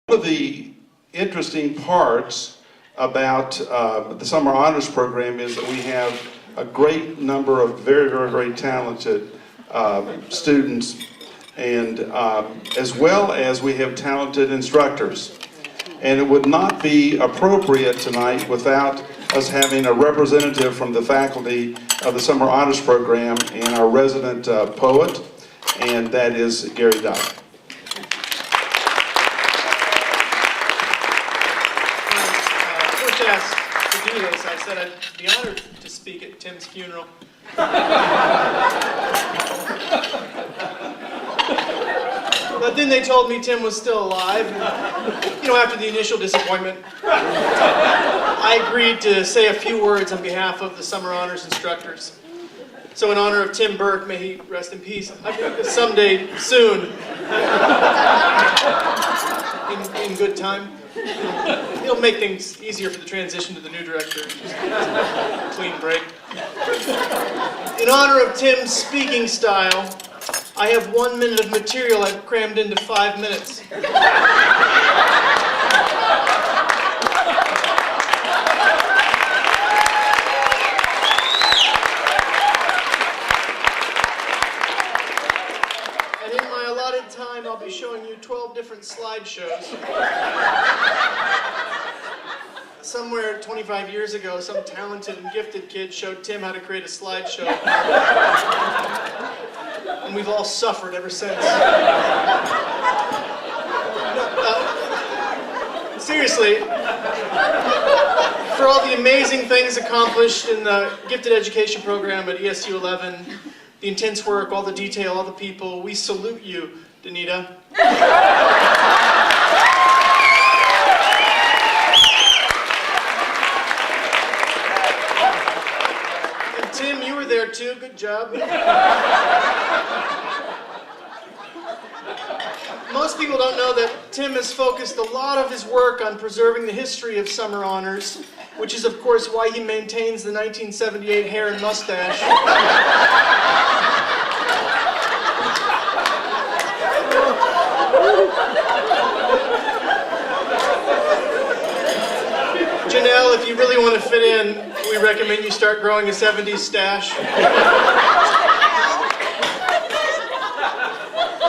One of the interesting parts about the Summer Honors Program is that we have a great number of very talented students, and as well as we have talented instructors. And it would not be appropriate tonight without us having a representative from the faculty of the Summer Honors Program and our resident poet, and that is Gary Dop. To do this, I said I'd be honored to speak at Tim's funeral. But then they told me Tim was still alive. And, after the initial disappointment, I agreed to say a few words on behalf of the Summer Honors instructors. So in honor of Tim Burke, may he rest in peace, I think someday soon, in good time, it'll make things easier for the transition to the new director. Just a clean break. In honor of Tim's speaking style, I have 1 minute of material I've crammed into 5 minutes. And in my allotted time, I'll be showing you 12 different slideshows. Somewhere 25 years ago, some talented and gifted kid showed Tim how to create a slideshow. And we've all suffered ever since. Seriously, for all the amazing things accomplished in the gifted education program at ESU 11, the intense work, all the detail, all the people, we salute you, Danita. Tim, you were there too. Good job. Most people don't know that Tim has focused a lot of his work on preserving the history of Summer Honors, which is, of course, why he maintains the 1978 hair and mustache. Janelle, if you really want to fit in, we recommend you start growing a 70s stash.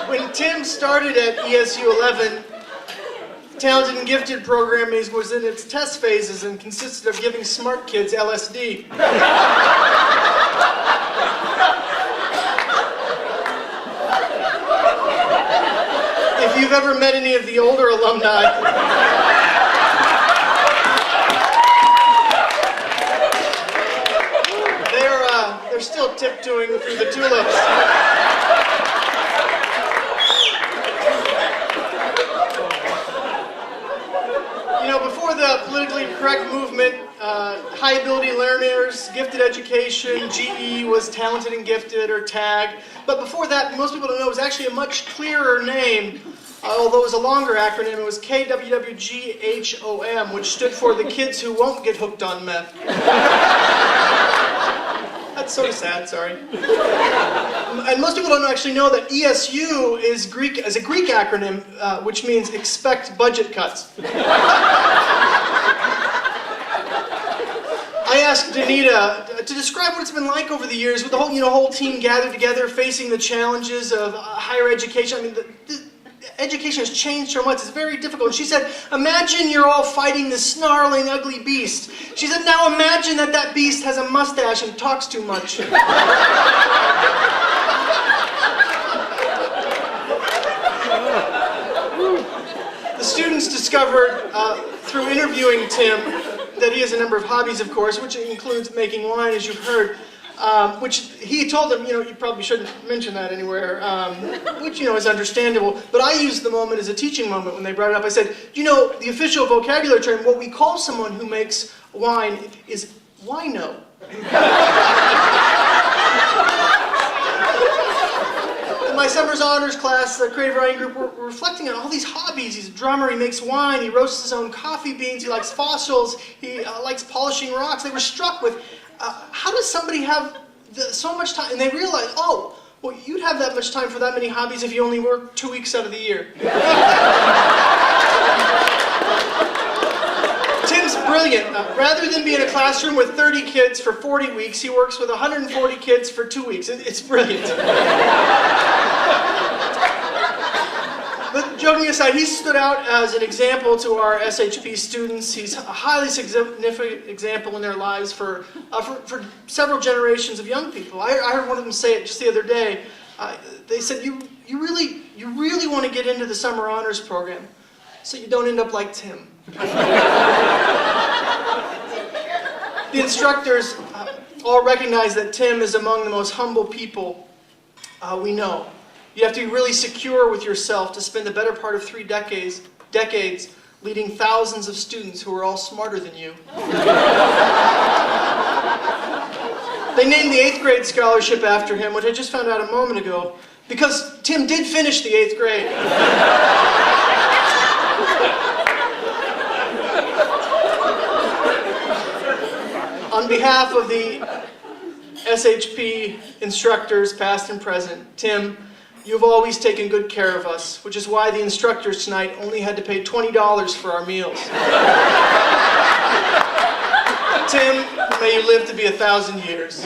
When Tim started at ESU 11, Talented and Gifted program was in its test phases and consisted of giving smart kids LSD. If you've ever met any of the older alumni, they're still tiptoeing through the tulips. Before the politically correct movement, high ability learners, gifted education, GE was Talented and Gifted, or TAG. But before that, most people don't know, it was actually a much clearer name. Although it was a longer acronym, it was KWWGHOM, which stood for the kids who won't get hooked on meth. That's sort of sad, sorry. And most people don't actually know that ESU is a Greek acronym, which means expect budget cuts. I asked Danita to describe what it's been like over the years with the whole team gathered together, facing the challenges of higher education. I mean, education has changed so much, it's very difficult. And she said, imagine you're all fighting this snarling, ugly beast. She said, now imagine that beast has a mustache and talks too much. The students discovered, through interviewing Tim, that he has a number of hobbies, of course, which includes making wine, as you've heard. Which he told them, you probably shouldn't mention that anywhere, which, is understandable. But I used the moment as a teaching moment when they brought it up. I said, the official vocabulary term, what we call someone who makes wine is wino. In my Summer's Honors class, the Creative Writing Group, we're reflecting on all these hobbies. He's a drummer, he makes wine, he roasts his own coffee beans, he likes fossils, he likes polishing rocks. They were struck with, how does somebody have so much time? And they realized, oh, well, you'd have that much time for that many hobbies if you only work 2 weeks out of the year. brilliant. Rather than be in a classroom with 30 kids for 40 weeks, he works with 140 kids for 2 weeks. It's brilliant. But joking aside, he stood out as an example to our SHP students. He's a highly significant example in their lives for several generations of young people. I heard one of them say it just the other day. They said, you really want to get into the summer honors program so you don't end up like Tim. The instructors all recognize that Tim is among the most humble people we know. You have to be really secure with yourself to spend the better part of 3 decades leading thousands of students who are all smarter than you. They named the 8th grade scholarship after him, which I just found out a moment ago, because Tim did finish the 8th grade. On behalf of the SHP instructors, past and present, Tim, you've always taken good care of us, which is why the instructors tonight only had to pay $20 for our meals. Tim, may you live to be 1,000 years.